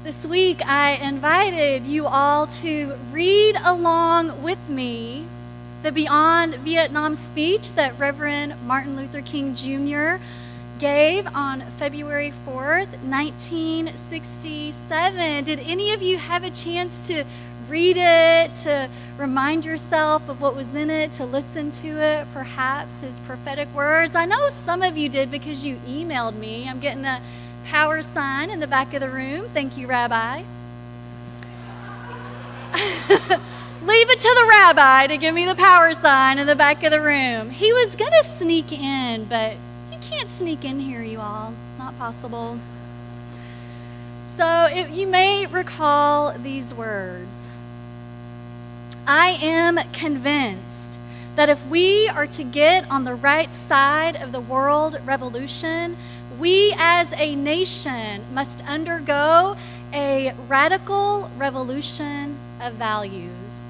This week, I invited you all to read along with me the Beyond Vietnam speech that Reverend Martin Luther King Jr. gave on February 4th, 1967. Did any of you have a chance to read it, to remind yourself of what was in it, to listen to it, perhaps his prophetic words? I know some of you did because you emailed me. I'm getting a power sign in the back of the room. Thank you, Rabbi. Leave it to the rabbi to give me the power sign in the back of the room. He was going to sneak in, but you can't sneak in here, you all. Not possible. So you may recall these words. I am convinced that if we are to get on the right side of the world revolution, we as a nation must undergo a radical revolution of values.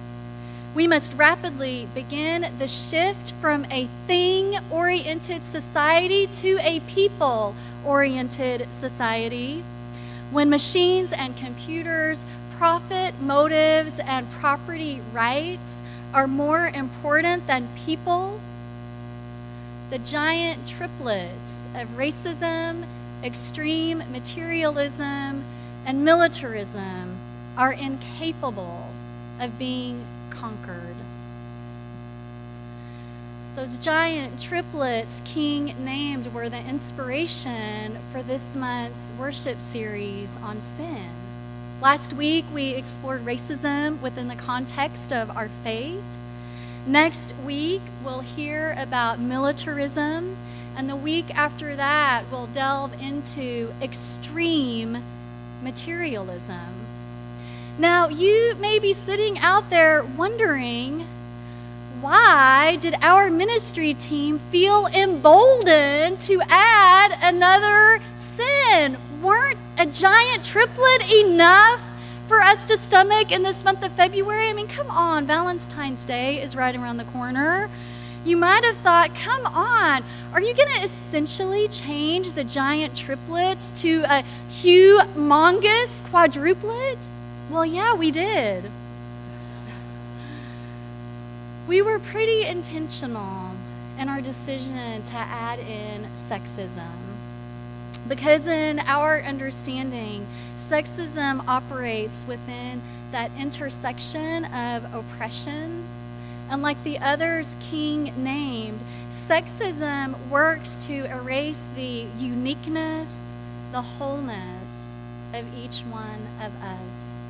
We must rapidly begin the shift from a thing-oriented society to a people-oriented society. When machines and computers, profit motives, and property rights are more important than people, the giant triplets of racism, extreme materialism, and militarism are incapable of being conquered. Those giant triplets King named were the inspiration for this month's worship series on sin. Last week, we explored racism within the context of our faith. Next week, we'll hear about militarism, and the week after that, we'll delve into extreme materialism. Now, you may be sitting out there wondering, why did our ministry team feel emboldened to add another sin? Weren't a giant triplet enough for us to stomach in this month of February? I mean, come on, Valentine's Day is right around the corner. You might have thought, come on, are you going to essentially change the giant triplets to a humongous quadruplet? Well, yeah, we did. We were pretty intentional in our decision to add in sexism, because in our understanding, sexism operates within that intersection of oppressions. And like the others King named, sexism works to erase the uniqueness, the wholeness of each one of us.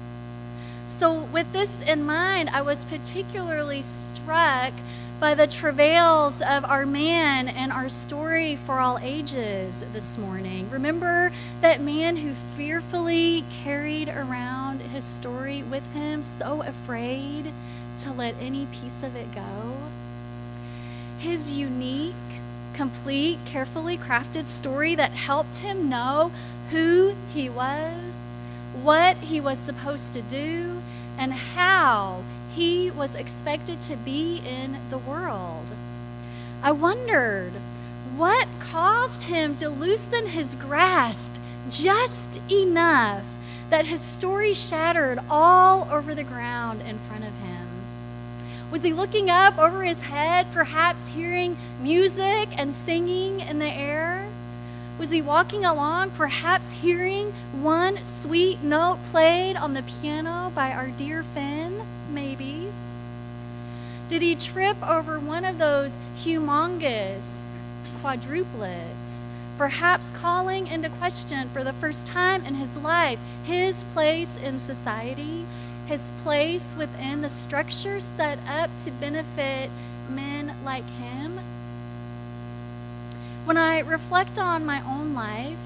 So with this in mind, I was particularly struck by the travails of our man and our story for all ages this morning. Remember that man who fearfully carried around his story with him, so afraid to let any piece of it go? His unique, complete, carefully crafted story that helped him know who he was, what he was supposed to do, and how he was expected to be in the world. I wondered what caused him to loosen his grasp just enough that his story shattered all over the ground in front of him. Was he looking up over his head, perhaps hearing music and singing in the air? Was he walking along, perhaps hearing one sweet note played on the piano by our dear Finn? Maybe. Did he trip over one of those humongous quadruplets, perhaps calling into question for the first time in his life his place in society, his place within the structure set up to benefit men like him? When I reflect on my own life,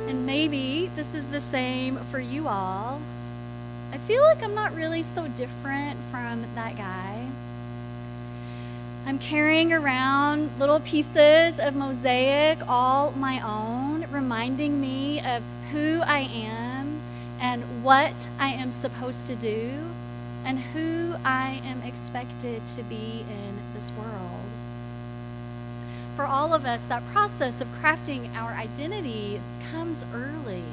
and maybe this is the same for you all, I feel like I'm not really so different from that guy. I'm carrying around little pieces of mosaic all my own, reminding me of who I am and what I am supposed to do and who I am expected to be in this world. For all of us, that process of crafting our identity comes early.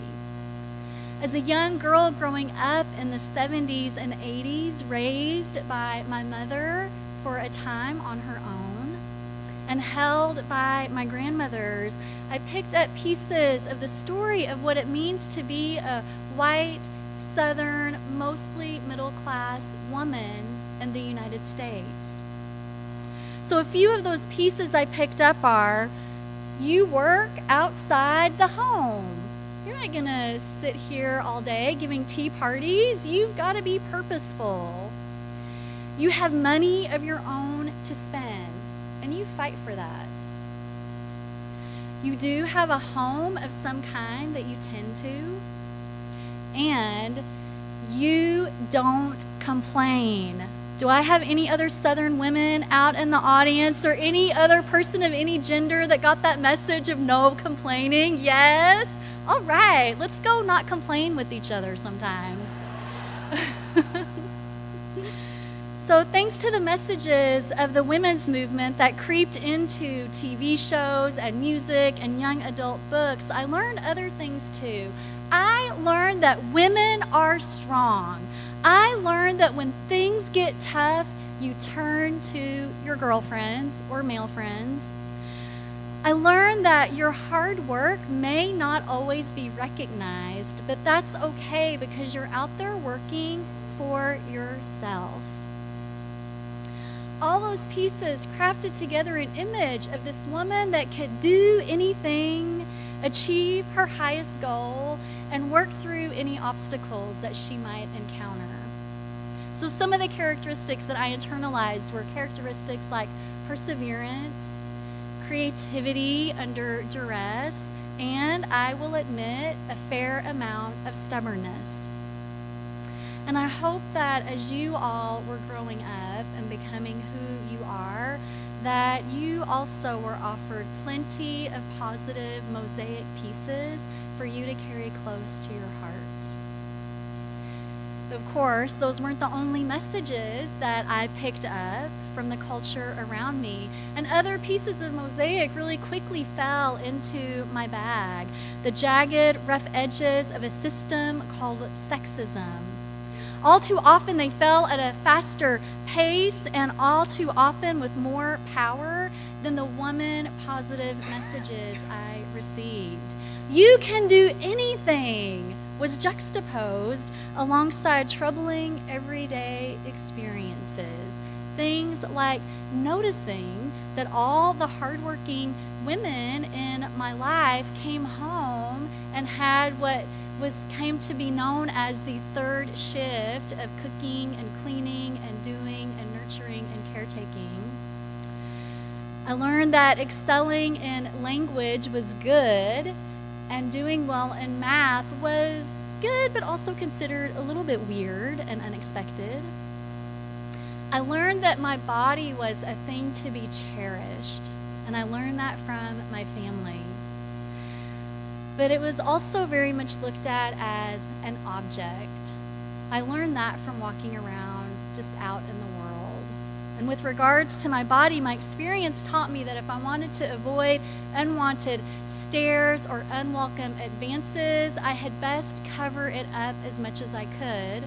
As a young girl growing up in the 70s and 80s, raised by my mother for a time on her own, and held by my grandmothers, I picked up pieces of the story of what it means to be a white, Southern, mostly middle-class woman in the United States. So a few of those pieces I picked up are, you work outside the home. You're not gonna sit here all day giving tea parties. You've got to be purposeful. You have money of your own to spend, and you fight for that. You do have a home of some kind that you tend to, and you don't complain. Do I have any other Southern women out in the audience, or any other person of any gender that got that message of no complaining? Yes? All right, let's go not complain with each other sometime. So thanks to the messages of the women's movement that creeped into TV shows and music and young adult books, I learned other things too. I learned that women are strong. I learned that when things get tough, you turn to your girlfriends or male friends. I learned that your hard work may not always be recognized, but that's okay because you're out there working for yourself. All those pieces crafted together an image of this woman that could do anything, achieve her highest goal, and work through any obstacles that she might encounter. So some of the characteristics that I internalized were characteristics like perseverance, creativity under duress, and I will admit, a fair amount of stubbornness. And I hope that as you all were growing up and becoming who you are, that you also were offered plenty of positive mosaic pieces for you to carry close to your hearts. Of course, those weren't the only messages that I picked up from the culture around me, and other pieces of mosaic really quickly fell into my bag. The jagged, rough edges of a system called sexism. All too often they fell at a faster pace, and all too often with more power than the woman positive messages I received. You can do anything was juxtaposed alongside troubling everyday experiences. Things like noticing that all the hardworking women in my life came home and had what came to be known as the third shift of cooking and cleaning and doing and nurturing and caretaking. I learned that excelling in language was good, and doing well in math was good, but also considered a little bit weird and unexpected. I learned that my body was a thing to be cherished, and I learned that from my family. But it was also very much looked at as an object. I learned that from walking around just out in the world. And with regards to my body, my experience taught me that if I wanted to avoid unwanted stares or unwelcome advances, I had best cover it up as much as I could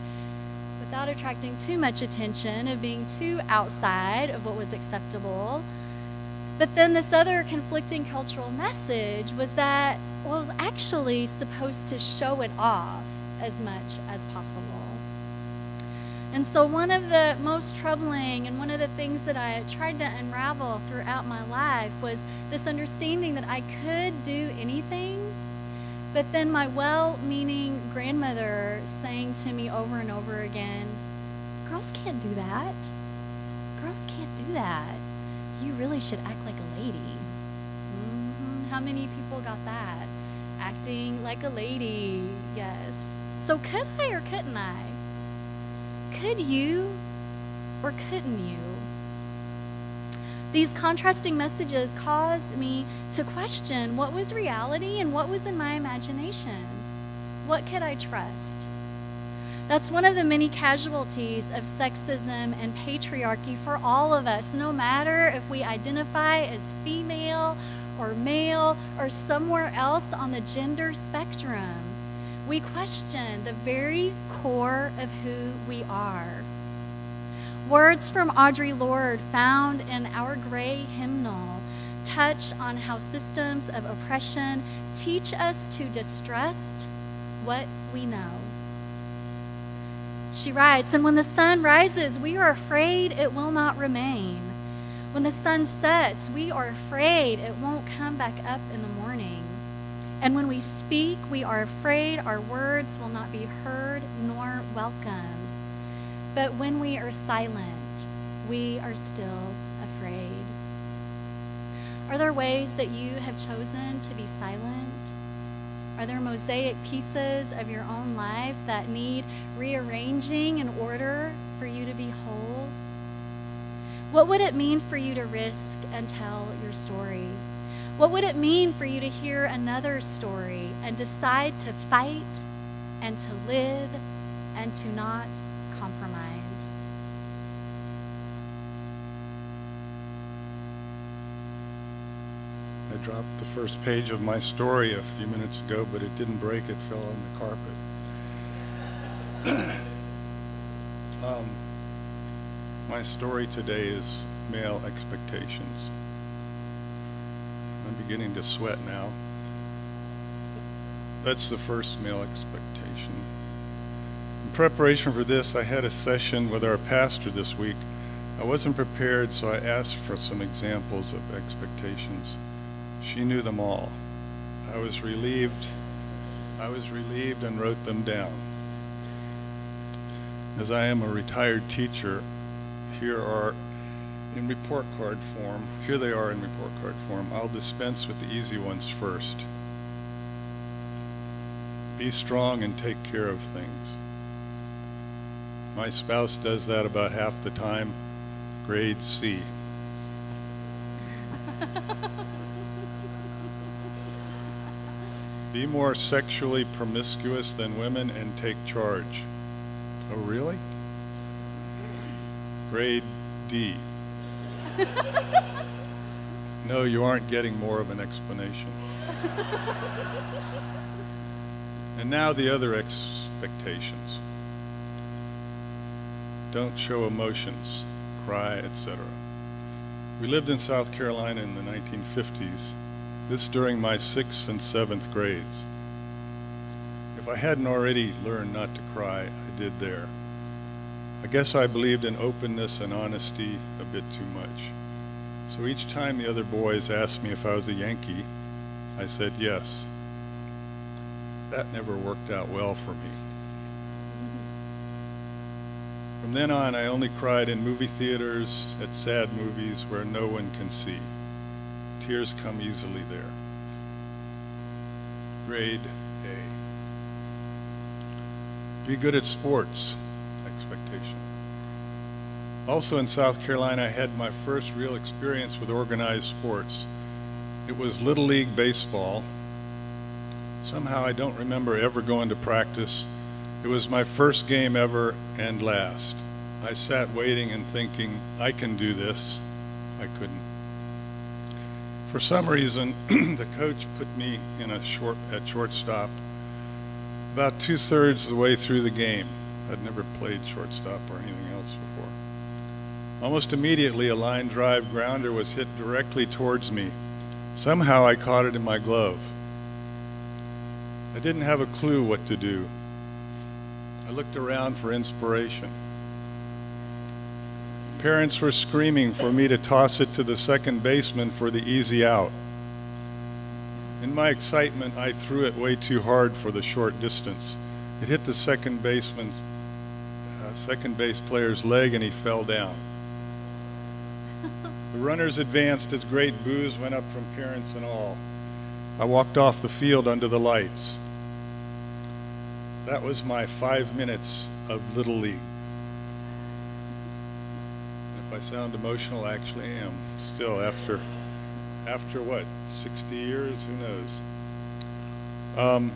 without attracting too much attention, of being too outside of what was acceptable. But then this other conflicting cultural message was that I was actually supposed to show it off as much as possible. And so one of the most troubling and one of the things that I tried to unravel throughout my life was this understanding that I could do anything, but then my well-meaning grandmother saying to me over and over again, girls can't do that. Girls can't do that. You really should act like a lady. How many people got that? Acting like a lady, yes. So could I or couldn't I? Could you or couldn't you? These contrasting messages caused me to question what was reality and what was in my imagination. What could I trust? That's one of the many casualties of sexism and patriarchy for all of us, no matter if we identify as female or male or somewhere else on the gender spectrum. We question the very core of who we are. Words from Audre Lorde found in our gray hymnal touch on how systems of oppression teach us to distrust what we know. She writes, "And when the sun rises, we are afraid it will not remain. When the sun sets, we are afraid it won't come back up in the morning. And when we speak, we are afraid our words will not be heard nor welcomed. But when we are silent, we are still afraid." Are there ways that you have chosen to be silent? Are there mosaic pieces of your own life that need rearranging in order for you to be whole? What would it mean for you to risk and tell your story? What would it mean for you to hear another story and decide to fight and to live and to not compromise? I dropped the first page of my story a few minutes ago, but it didn't break, it fell on the carpet. My story today is male expectations. I'm beginning to sweat now. That's the first male expectation. In preparation for this, I had a session with our pastor this week. I wasn't prepared, so I asked for some examples of expectations. She knew them all. I was relieved and wrote them down. As I am a retired teacher, here they are in report card form. I'll dispense with the easy ones first. Be strong and take care of things. My spouse does that about half the time. Grade C. Be more sexually promiscuous than women and take charge. Oh, really? Grade D. No, you aren't getting more of an explanation. And now the other expectations. Don't show emotions, cry, etc. We lived in South Carolina in the 1950s, this during my 6th and 7th grades. If I hadn't already learned not to cry, I did there. I guess I believed in openness and honesty a bit too much. So each time the other boys asked me if I was a Yankee, I said yes. That never worked out well for me. From then on, I only cried in movie theaters, at sad movies where no one can see. Tears come easily there. Grade A. Be good at sports, expectation. Also in South Carolina, I had my first real experience with organized sports. It was Little League baseball. Somehow I don't remember ever going to practice. It was my first game ever and last. I sat waiting and thinking, I can do this. I couldn't. For some reason, the coach put me in at shortstop about 2/3 of the way through the game. I'd never played shortstop or anything else before. Almost immediately, a line drive grounder was hit directly towards me. Somehow I caught it in my glove. I didn't have a clue what to do. I looked around for inspiration. Parents were screaming for me to toss it to the second baseman for the easy out. In my excitement, I threw it way too hard for the short distance. It hit the second base player's leg and he fell down. The runners advanced as great boos went up from parents and all. I walked off the field under the lights. That was my 5 minutes of Little League. If I sound emotional, I actually am. Still, after what, 60 years? Who knows?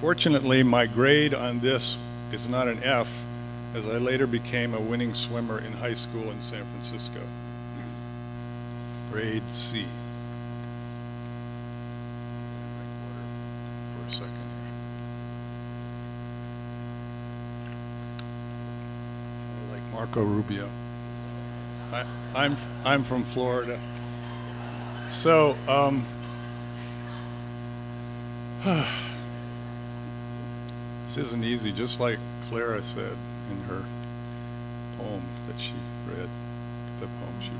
Fortunately, my grade on this is not an F, as I later became a winning swimmer in high school in San Francisco. Grade C. a second here. Like Marco Rubio. I'm from Florida. So, this isn't easy, just like Clara said in her poem that she read, the poem she read.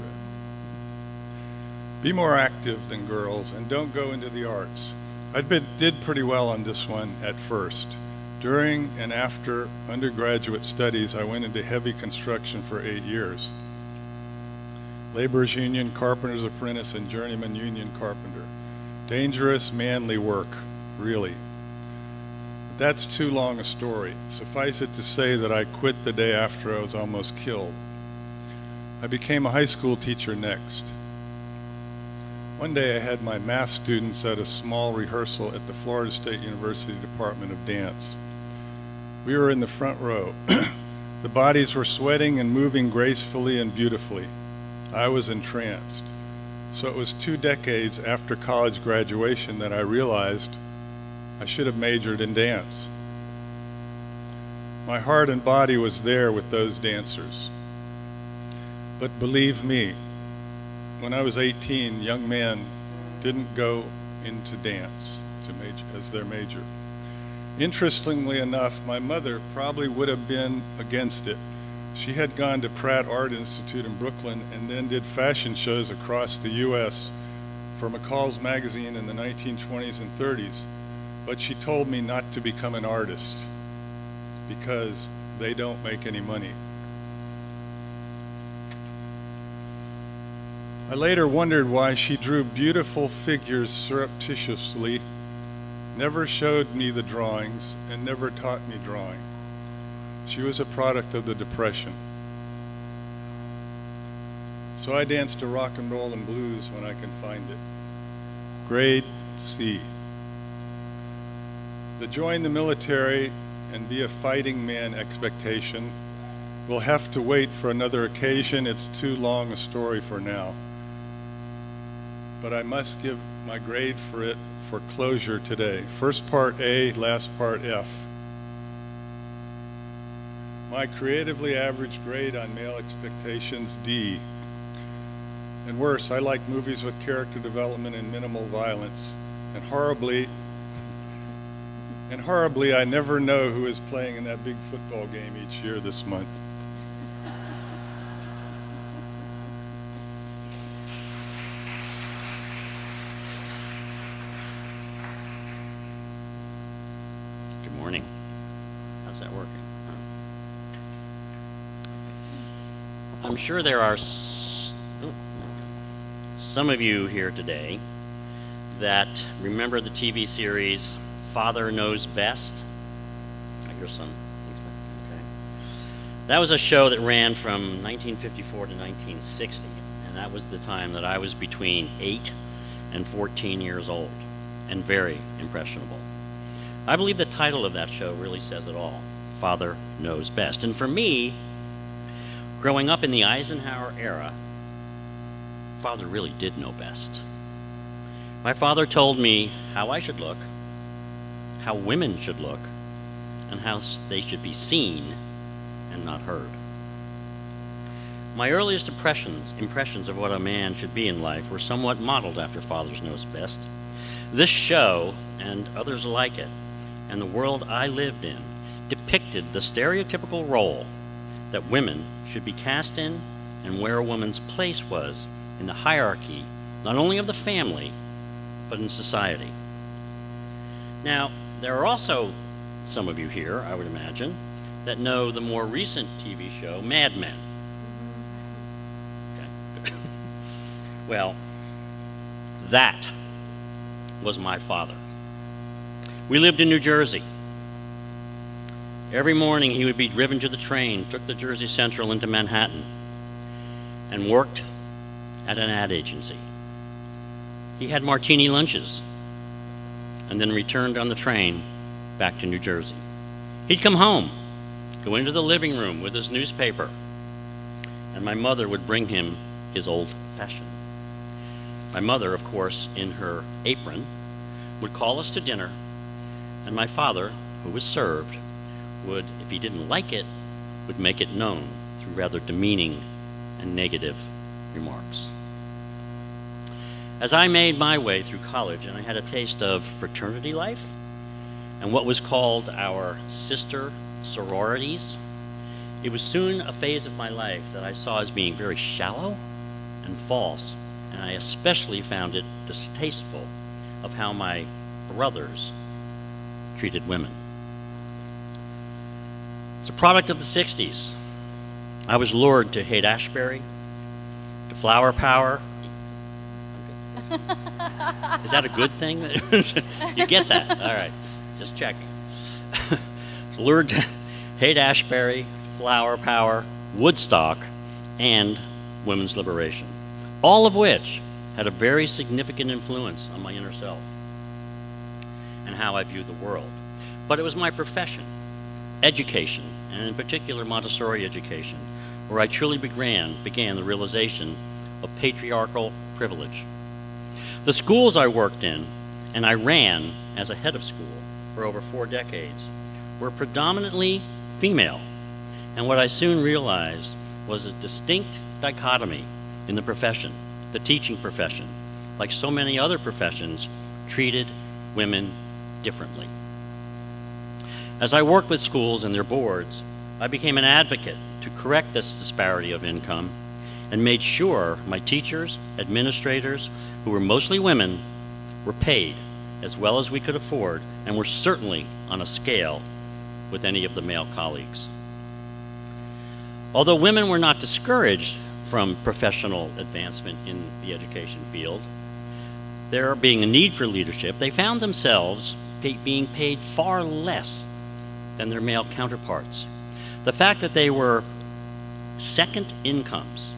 Be more active than girls and don't go into the arts. Did pretty well on this one at first. During and after undergraduate studies, I went into heavy construction for 8 years. Laborers union, carpenter's apprentice, and journeyman union carpenter. Dangerous, manly work, really. But that's too long a story. Suffice it to say that I quit the day after I was almost killed. I became a high school teacher next. One day I had my math students at a small rehearsal at the Florida State University Department of Dance. We were in the front row. The bodies were sweating and moving gracefully and beautifully. I was entranced. So it was 2 decades after college graduation that I realized I should have majored in dance. My heart and body was there with those dancers. But believe me, when I was 18, young men didn't go into dance as their major. Interestingly enough, my mother probably would have been against it. She had gone to Pratt Art Institute in Brooklyn and then did fashion shows across the U.S. for McCall's magazine in the 1920s and 30s. But she told me not to become an artist because they don't make any money. I later wondered why she drew beautiful figures surreptitiously, never showed me the drawings, and never taught me drawing. She was a product of the Depression. So I danced to rock and roll and blues when I can find it. Grade C. The join the military and be a fighting man expectation will have to wait for another occasion. It's too long a story for now. But I must give my grade for it for closure today. First part A, last part F. My creatively average grade on male expectations, D. And worse, I like movies with character development and minimal violence. And horribly, I never know who is playing in that big football game each year this month. Good morning. How's that working? I'm sure there are some of you here today that remember the TV series Father Knows Best. I hear some. Okay. That was a show that ran from 1954 to 1960, and that was the time that I was between 8 and 14 years old, and very impressionable. I believe the title of that show really says it all. Father Knows Best. And for me, growing up in the Eisenhower era, Father really did know best. My father told me how I should look, how women should look, and how they should be seen and not heard. My earliest impressions of what a man should be in life were somewhat modeled after Father Knows Best. This show, and others like it, and the world I lived in, depicted the stereotypical role that women should be cast in and where a woman's place was in the hierarchy, not only of the family, but in society. Now, there are also some of you here, I would imagine, that know the more recent TV show, Mad Men. Okay. Well, that was my father. We lived in New Jersey. Every morning he would be driven to the train, took the Jersey Central into Manhattan, and worked at an ad agency. He had martini lunches and then returned on the train back to New Jersey. He'd come home, go into the living room with his newspaper, and my mother would bring him his old fashioned. My mother, of course, in her apron, would call us to dinner, And my father, who was served, would, if he didn't like it, would make it known through rather demeaning and negative remarks. As I made my way through college and I had a taste of fraternity life and what was called our sister sororities, it was soon a phase of my life that I saw as being very shallow and false, and I especially found it distasteful of how my brothers treated women. It's a product of the 60s. I was lured to Haight-Ashbury, to flower power. Is that a good thing? You get that? All right, just checking. Lured to Haight-Ashbury, flower power, Woodstock, and women's liberation, all of which had a very significant influence on my inner self and how I viewed the world. But it was my profession, education, and in particular Montessori education, where I truly began the realization of patriarchal privilege. The schools I worked in and I ran as a head of school for over 4 decades were predominantly female, and what I soon realized was a distinct dichotomy in the profession. The teaching profession, like so many other professions, treated women differently. As I worked with schools and their boards, I became an advocate to correct this disparity of income and made sure my teachers, administrators, who were mostly women, were paid as well as we could afford and were certainly on a scale with any of the male colleagues. Although women were not discouraged from professional advancement in the education field, there being a need for leadership, they found themselves being paid far less than their male counterparts. The fact that they were second incomes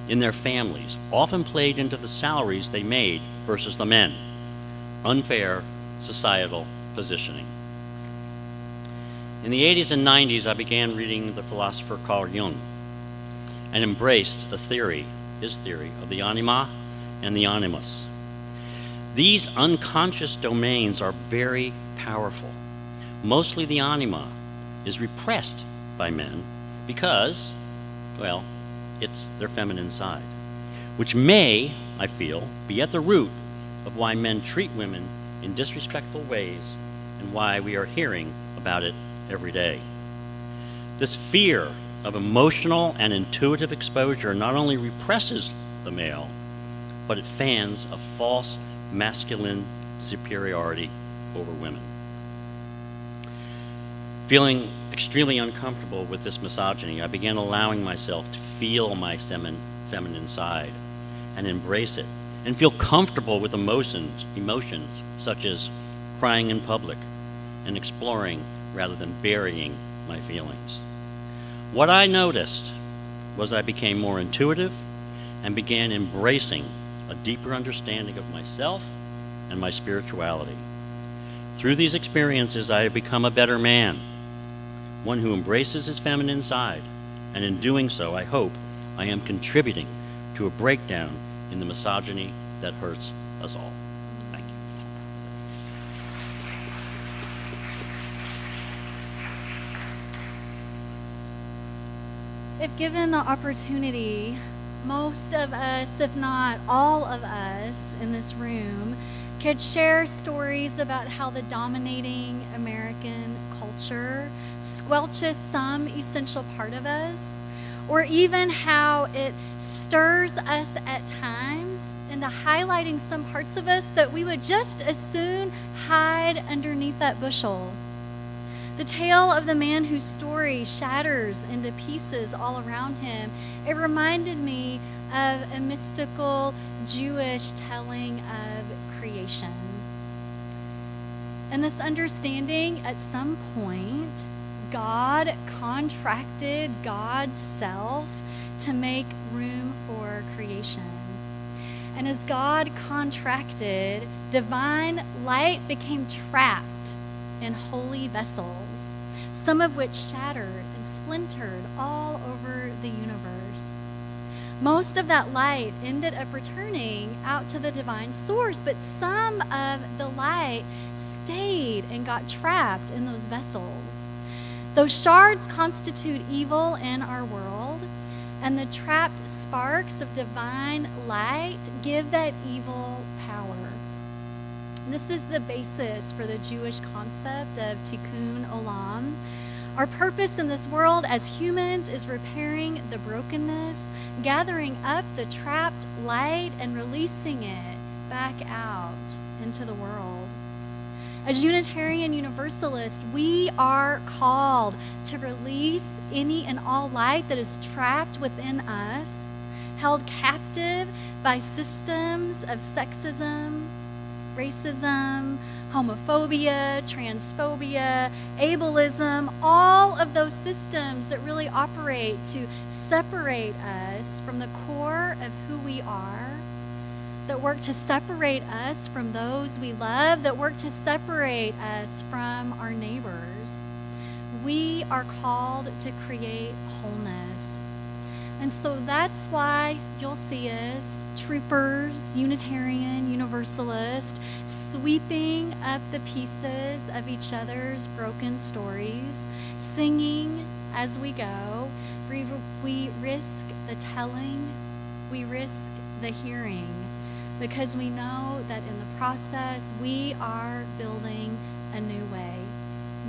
in their families often played into the salaries they made versus the men. Unfair societal positioning. In the 80s and 90s, I began reading the philosopher Carl Jung and embraced his theory of the anima and the animus. These unconscious domains are very powerful. Mostly the anima is repressed by men because, well, it's their feminine side, which may, I feel, be at the root of why men treat women in disrespectful ways and why we are hearing about it every day. This fear of emotional and intuitive exposure not only represses the male, but it fans a false masculine superiority over women. Feeling extremely uncomfortable with this misogyny, I began allowing myself to feel my feminine side and embrace it, and feel comfortable with emotions such as crying in public and exploring rather than burying my feelings. What I noticed was I became more intuitive and began embracing a deeper understanding of myself and my spirituality. Through these experiences, I have become a better man, one who embraces his feminine side, and in doing so, I hope I am contributing to a breakdown in the misogyny that hurts us all. Thank you. If given the opportunity, most of us, if not all of us in this room, could share stories about how the dominating American culture squelches some essential part of us, or even how it stirs us at times into highlighting some parts of us that we would just as soon hide underneath that bushel. The tale of the man whose story shatters into pieces all around him, it reminded me of a mystical Jewish telling of creation. And this understanding, at some point, God contracted God's self to make room for creation. And as God contracted, divine light became trapped in holy vessels, some of which shattered and splintered all over the universe. Most of that light ended up returning out to the divine source, but some of the light stayed and got trapped in those vessels. Those shards constitute evil in our world, and the trapped sparks of divine light give that evil power. This is the basis for the Jewish concept of tikkun olam. Our purpose in this world as humans is repairing the brokenness, gathering up the trapped light, and releasing it back out into the world. As Unitarian Universalists, we are called to release any and all light that is trapped within us, held captive by systems of sexism, racism, homophobia, transphobia, ableism, all of those systems that really operate to separate us from the core of who we are, that work to separate us from those we love, that work to separate us from our neighbors. We are called to create wholeness. And so that's why you'll see us, troopers, Unitarian, Universalist, sweeping up the pieces of each other's broken stories, singing as we go. We risk the telling, we risk the hearing, because we know that in the process we are building a new way.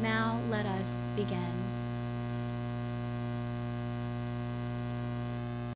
Now let us begin.